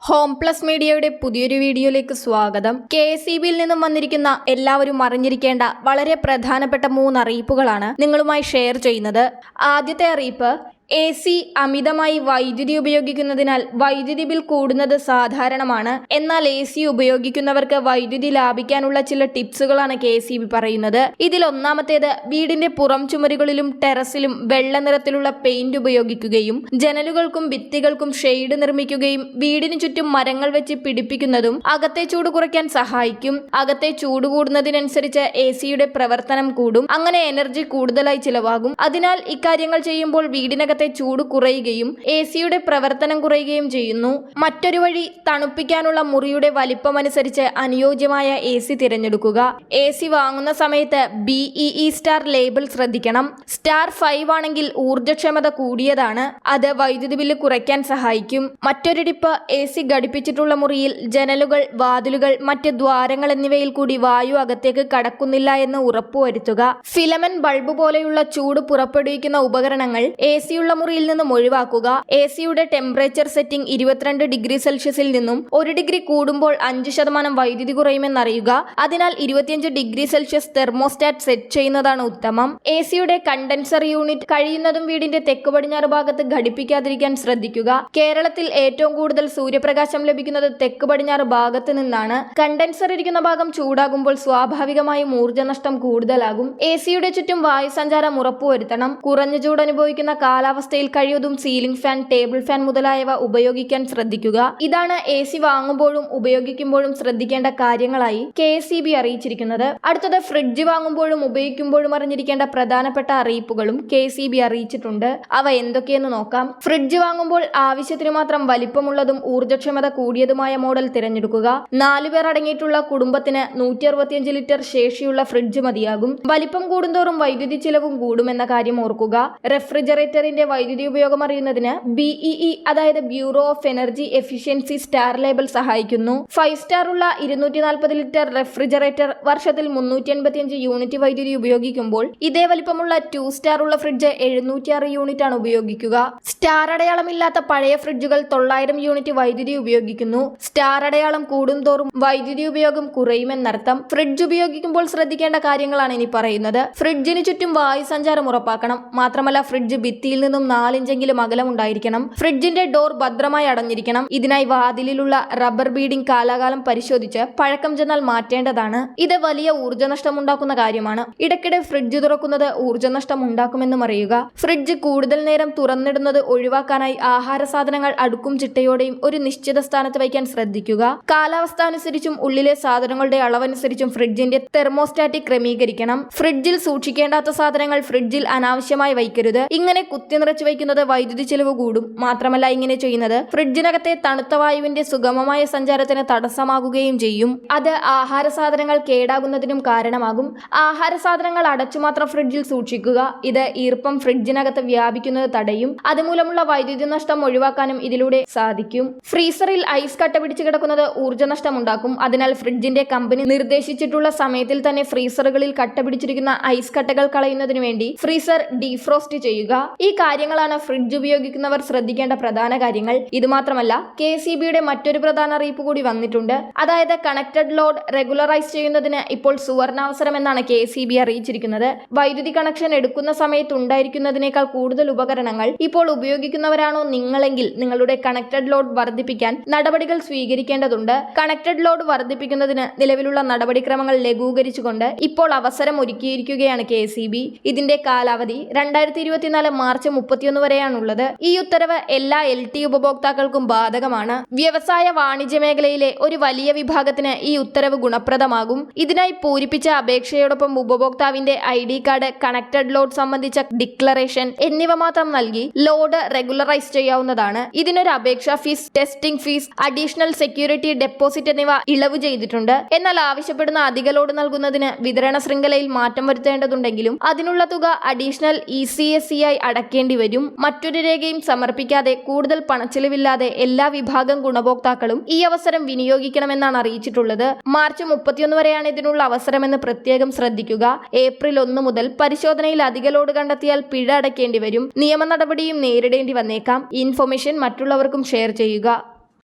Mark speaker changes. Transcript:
Speaker 1: Home plus മീഡിയയുടെ പുതിയൊരു വീഡിയോയിലേക്ക് സ്വാഗതം. KSEBയിൽ നിന്നും വന്നിരിക്കുന്ന എല്ലാവരും അറിഞ്ഞിരിക്കേണ്ട വളരെ പ്രധാനപ്പെട്ട 3 അറിയിപ്പുകളാണ് നിങ്ങളുമായി ഷെയർ ചെയ്യുന്നത്. ആദ്യത്തെ അറിയിപ്പ്, AC അമിതമായി വൈദ്യുതി ഉപയോഗിക്കുന്നതിനാൽ വൈദ്യുതി ബിൽ കൂടുന്നത് സാധാരണമാണ്. എന്നാൽ AC ഉപയോഗിക്കുന്നവർക്ക് വൈദ്യുതി ലാഭിക്കാനുള്ള ചില ടിപ്സുകളാണ് KSEB പറയുന്നത്. ഇതിൽ ഒന്നാമത്തേത്, വീടിന്റെ പുറം ചുമരുകളിലും ടെറസിലും വെള്ള നിറത്തിലുള്ള പെയിന്റ് ഉപയോഗിക്കുകയും ജനലുകൾക്കും ഭിത്തികൾക്കും ഷെയ്ഡ് നിർമ്മിക്കുകയും വീടിന് ചുറ്റും മരങ്ങൾ വെച്ച് പിടിപ്പിക്കുന്നതും അകത്തെ ചൂട് കുറയ്ക്കാൻ സഹായിക്കും. അകത്തെ ചൂട് കൂടുന്നതിനനുസരിച്ച് ACയുടെ പ്രവർത്തനം കൂടും. അങ്ങനെ എനർജി കൂടുതലായി ചിലവാകും. അതിനാൽ ഇക്കാര്യങ്ങൾ ചെയ്യുമ്പോൾ വീടിനകത്തെ ചൂട് കുറയുകയും ACയുടെ പ്രവർത്തനം കുറയുകയും ചെയ്യുന്നു. മറ്റൊരു വഴി, തണുപ്പിക്കാനുള്ള മുറിയുടെ വലിപ്പമനുസരിച്ച് അനുയോജ്യമായ AC തിരഞ്ഞെടുക്കുക. AC വാങ്ങുന്ന സമയത്ത് BEE സ്റ്റാർ ലേബിൾ ശ്രദ്ധിക്കണം. സ്റ്റാർ 5 ആണെങ്കിൽ ഊർജ്ജക്ഷമത കൂടിയതാണ്. അത് വൈദ്യുതി ബില്ല് കുറയ്ക്കാൻ സഹായിക്കും. മറ്റൊരു ടിപ്പ്, AC ഘടിപ്പിച്ചിട്ടുള്ള മുറിയിൽ ജനലുകൾ, വാതിലുകൾ, മറ്റ് ദ്വാരങ്ങൾ എന്നിവയിൽ കൂടി വായു അകത്തേക്ക് കടക്കുന്നില്ല എന്ന് ഉറപ്പുവരുത്തുക. ഫിലമെന്റ് ബൾബ് പോലെയുള്ള ചൂട് പുറപ്പെടുവിക്കുന്ന ഉപകരണങ്ങൾ ACയുള്ള മുറിയിൽ നിന്നും ഒഴിവാക്കുക. ACയുടെ ടെമ്പറേച്ചർ സെറ്റിംഗ് 22 ഡിഗ്രി സെൽഷ്യസിൽ നിന്നും 1 ഡിഗ്രി കൂടുമ്പോൾ 5% വൈദ്യുതി കുറയുമെന്നറിയുക. അതിനാൽ 25 ഡിഗ്രി സെൽഷ്യസ് തെർമോസ്റ്റാറ്റ് സെറ്റ് ചെയ്യുന്നതാണ് ഉത്തമം. ACയുടെ കണ്ടൻസർ യൂണിറ്റ് കഴിയുന്നതും വീടിന്റെ തെക്ക് പടിഞ്ഞാറ് ഭാഗത്ത് ഘടിപ്പിക്കാതിരിക്കാൻ ശ്രദ്ധിക്കുക. കേരളത്തിൽ ഏറ്റവും കൂടുതൽ സൂര്യപ്രകാശം ലഭിക്കുന്നത് തെക്ക് പടിഞ്ഞാറ് ഭാഗത്ത് നിന്നാണ്. കണ്ടൻസർ ഇരിക്കുന്ന ഭാഗം ചൂടാകുമ്പോൾ സ്വാഭാവികമായും ഊർജ്ജനഷ്ടം കൂടുതലാകും. ACയുടെ ചുറ്റും വായുസഞ്ചാരം ഉറപ്പുവരുത്തണം. കുറഞ്ഞ ചൂട് അനുഭവിക്കുന്ന കാലാവസ്ഥയിൽ കഴിയുന്നതും സീലിംഗ് ഫാൻ, ടേബിൾ ഫാൻ മുതലായവ ഉപയോഗിക്കാൻ ശ്രദ്ധിക്കുക. ഇതാണ് AC വാങ്ങുമ്പോഴും ഉപയോഗിക്കുമ്പോഴും ശ്രദ്ധിക്കേണ്ട കാര്യങ്ങളായി KSEB അറിയിച്ചിരിക്കുന്നത്. അടുത്തത്, ഫ്രിഡ്ജ് വാങ്ങുമ്പോഴും ഉപയോഗിക്കുമ്പോഴും അറിഞ്ഞിരിക്കേണ്ട പ്രധാനപ്പെട്ട അറിയിപ്പുകളും KSEB അറിയിച്ചിട്ടുണ്ട്. അവ എന്തൊക്കെയെന്ന് നോക്കാം. ഫ്രിഡ്ജ് വാങ്ങുമ്പോൾ ആവശ്യത്തിന് മാത്രം വലിപ്പമുള്ളതും ഊർജ്ജക്ഷമത കൂടിയതുമായ മോഡൽ തിരഞ്ഞെടുക്കുക. 4 പേർ അടങ്ങിയിട്ടുള്ള കുടുംബത്തിന് 165 ലിറ്റർ ശേഷിയുള്ള ഫ്രിഡ്ജ് മതിയാകും. വലിപ്പം കൂടുന്തോറും വൈദ്യുതി ചിലവും കൂടുമെന്ന കാര്യം ഓർക്കുക. റെഫ്രിജറേറ്ററിന്റെ വൈദ്യുതി ഉപയോഗം അറിയുന്നതിന് BEE അതായത് bureau of energy efficiency star label സഹായിക്കുന്നു. 5 സ്റ്റാർ ഉള്ള 240 ലിറ്റർ റെഫ്രിജറേറ്റർ വർഷത്തിൽ 385 യൂണിറ്റ് വൈദ്യുതി ഉപയോഗിക്കുമ്പോൾ ഇതേ വലിപ്പമുള്ള 2 സ്റ്റാർ ഉള്ള ഫ്രിഡ്ജ് 706 യൂണിറ്റ് ആണ് ഉപയോഗിക്കുക. സ്റ്റാർ അടയാളമില്ലാത്ത പഴയ ഫ്രിഡ്ജുകൾ 900 യൂണിറ്റ് വൈദ്യുതി ഉപയോഗിക്കുന്നു. സ്റ്റാർ അടയാളം കൂടുന്തോറും വൈദ്യുതി ഉപയോഗം കുറയുമെന്നർത്ഥം. ഫ്രിഡ്ജ് ഉപയോഗിക്കുമ്പോൾ ശ്രദ്ധിക്കേണ്ട കാര്യങ്ങളാണ് ഇനി പറയുന്നത്. ഫ്രിഡ്ജിന് ചുറ്റും വായു സഞ്ചാരം ഉറപ്പാക്കണം. മാത്രമല്ല, ഫ്രിഡ്ജ് ഭിത്തിയിൽ നിന്നും 4 ഇഞ്ചെങ്കിലും അകലം ഉണ്ടായിരിക്കണം. ഫ്രിഡ്ജിന്റെ ഡോർ ഭദ്രമായി അടഞ്ഞിരിക്കണം. ഇതിനായി വാതിലിലുള്ള റബ്ബർ ബീഡിംഗ് കാലാകാലം പരിശോധിച്ച് പഴക്കം ചെന്നാൽ മാറ്റേണ്ടതാണ്. ഇത് വലിയ ഊർജ്ജനഷ്ടം ഉണ്ടാക്കുന്ന കാര്യമാണ്. ഇടയ്ക്കിടെ ഫ്രിഡ്ജ് തുറക്കുന്നത് ഊർജ്ജനഷ്ടം ഉണ്ടാക്കുമെന്നും അറിയുക. ഫ്രിഡ്ജ് കൂടുതൽ നേരം തുറന്നിടുന്നത് ഒഴിവാക്കാനായി ആഹാര സാധനങ്ങൾ അടുക്കും ചിട്ടയോടെയും ഒരു നിശ്ചിത സ്ഥാനത്ത് വയ്ക്കാൻ ശ്രദ്ധിക്കുക. കാലാവസ്ഥ അനുസരിച്ചും ഉള്ളിലെ സാധനങ്ങളുടെ അളവനുസരിച്ചും ഫ്രിഡ്ജിന്റെ തെർമോസ്റ്റാറ്റ് ക്രമീകരിക്കണം. ഫ്രിഡ്ജിൽ സൂക്ഷിക്കേണ്ടാത്ത സാധനങ്ങൾ ഫ്രിഡ്ജിൽ അനാവശ്യമായി വയ്ക്കരുത്. ഇങ്ങനെ കുത്തി നിറച്ച് വയ്ക്കുന്നത് വൈദ്യുതി ചെലവ് കൂടും. മാത്രമല്ല, ഇങ്ങനെ ചെയ്യുന്നത് ഫ്രിഡ്ജിനകത്തെ തണുത്ത വായുവിന്റെ സുഗമമായ സഞ്ചാരത്തിന് തടസ്സമാകുകയും ചെയ്യും. അത് ആഹാര സാധനങ്ങൾ കേടാകുന്നതിനും കാരണമാകും. ആഹാര സാധനങ്ങൾ അടച്ചു മാത്രം ഫ്രിഡ്ജിൽ സൂക്ഷിക്കുക. ഇത് ഈർപ്പം ഫ്രിഡ്ജിനകത്ത് വ്യാപിക്കുന്നത് തടയും. അതുമൂലമുള്ള വൈദ്യുതി നഷ്ടം ഒഴിവാക്കാനും ഇതിലൂടെ സാധിക്കും. ഫ്രീസറിൽ ഐസ് കട്ട പിടിച്ചു കിടക്കുന്നത് ഊർജ്ജനഷ്ടം ഉണ്ടാക്കും. അതിനാൽ ഫ്രിഡ്ജിന്റെ കമ്പനി നിർദ്ദേശിച്ചിട്ടുള്ള സമയത്തിൽ തന്നെ ഫ്രീസറുകളിൽ കട്ട പിടിച്ചിരിക്കുന്ന ഐസ് കട്ടകൾ കളയുന്നതിന് വേണ്ടി ഫ്രീസർ ഡീഫ്രോസ്റ്റ് ചെയ്യുക. ഈ കാര്യങ്ങളാണ് ഫ്രിഡ്ജ് ഉപയോഗിക്കുന്നവർ ശ്രദ്ധിക്കേണ്ട പ്രധാന കാര്യങ്ങൾ. ഇത് മാത്രമല്ല, KSEBയുടെ മറ്റൊരു പ്രധാന അറിയിപ്പ് കൂടി വന്നിട്ടുണ്ട്. അതായത്, കണക്റ്റഡ് ലോഡ് റെഗുലറൈസ് ചെയ്യുന്നതിന് ഇപ്പോൾ സുവർണാവസരം എന്നാണ് KSEB അറിയിച്ചിരിക്കുന്നത്. വൈദ്യുതി കണക്ഷൻ എടുക്കുന്ന സമയത്ത് ഉണ്ടായിരിക്കുന്നതിനേക്കാൾ കൂടുതൽ ഉപകരണങ്ങൾ ഇപ്പോൾ ഉപയോഗിക്കുന്നവരാണോ നിങ്ങളെങ്കിൽ നിങ്ങളുടെ കണക്റ്റഡ് ലോഡ് വർദ്ധിപ്പിക്കാൻ നടപടികൾ സ്വീകരിക്കേണ്ടതുണ്ട്. കണക്റ്റഡ് ലോഡ് വർദ്ധിപ്പിക്കുന്നതിന് നിലവിലുള്ള നടപടിക്രമങ്ങൾ ലഘൂകരിച്ചുകൊണ്ട് ഇപ്പോൾ അവസരം ഒരുക്കിയിരിക്കുകയാണ് KSEB. ഇതിന്റെ കാലാവധി 2024 മാർച്ച് 31 വരെയാണുള്ളത്. ഈ ഉത്തരവ് എല്ലാ LT ഉപഭോക്താക്കൾക്കും ബാധകമാണ്. വ്യവസായ വാണിജ്യ മേഖലയിലെ ഒരു വലിയ വിഭാഗത്തിന് ഈ ഉത്തരവ് ഗുണപ്രദമാകും. ഇതിനായി പൂരിപ്പിച്ച അപേക്ഷയോടൊപ്പം ഉപഭോക്താവിന്റെ ID കാർഡ്, കണക്റ്റഡ് ലോഡ് സംബന്ധിച്ച ഡിക്ലറേഷൻ എന്നിവ മാത്രം നൽകി ലോഡ് റെഗുലറൈസ് ചെയ്യാവുന്നതാണ്. ഇതിനൊരു അപേക്ഷാ fees, testing fees, additional security deposit എന്നിവ ഇളവ് ചെയ്തിട്ടുണ്ട്. എന്നാൽ ആവശ്യപ്പെടുന്ന അധിക ലോഡ് നൽകുന്നതിന് വിതരണ ശൃംഖലയിൽ മാറ്റം വരുത്തേണ്ടതുണ്ടെങ്കിലും അതിനുള്ള തുക അഡീഷണൽ ECSE ആയി അടക്കേണ്ടി വരും. മറ്റൊരു രേഖയും സമർപ്പിക്കാതെ കൂടുതൽ പണച്ചിലവില്ലാതെ എല്ലാ വിഭാഗം ഗുണഭോക്താക്കളും ഈ അവസരം വിനിയോഗിക്കണമെന്നാണ് അറിയിച്ചിട്ടുള്ളത്. മാർച്ച് 31 വരെയാണ് ഇതിനുള്ള അവസരമെന്ന് പ്രത്യേകം ശ്രദ്ധിക്കുക. ഏപ്രിൽ 1 മുതൽ പരിശോധനയിൽ അധിക ലോഡ് കണ്ടെത്തിയാൽ പിഴ അടയ്ക്കേണ്ടി വരും. നിയമ നടപടിയും നേരിടേണ്ടി വന്നേക്കാം. ഇൻഫർമേഷൻ മറ്റുള്ളവർക്കും ഷെയർ ചെയ്യുക.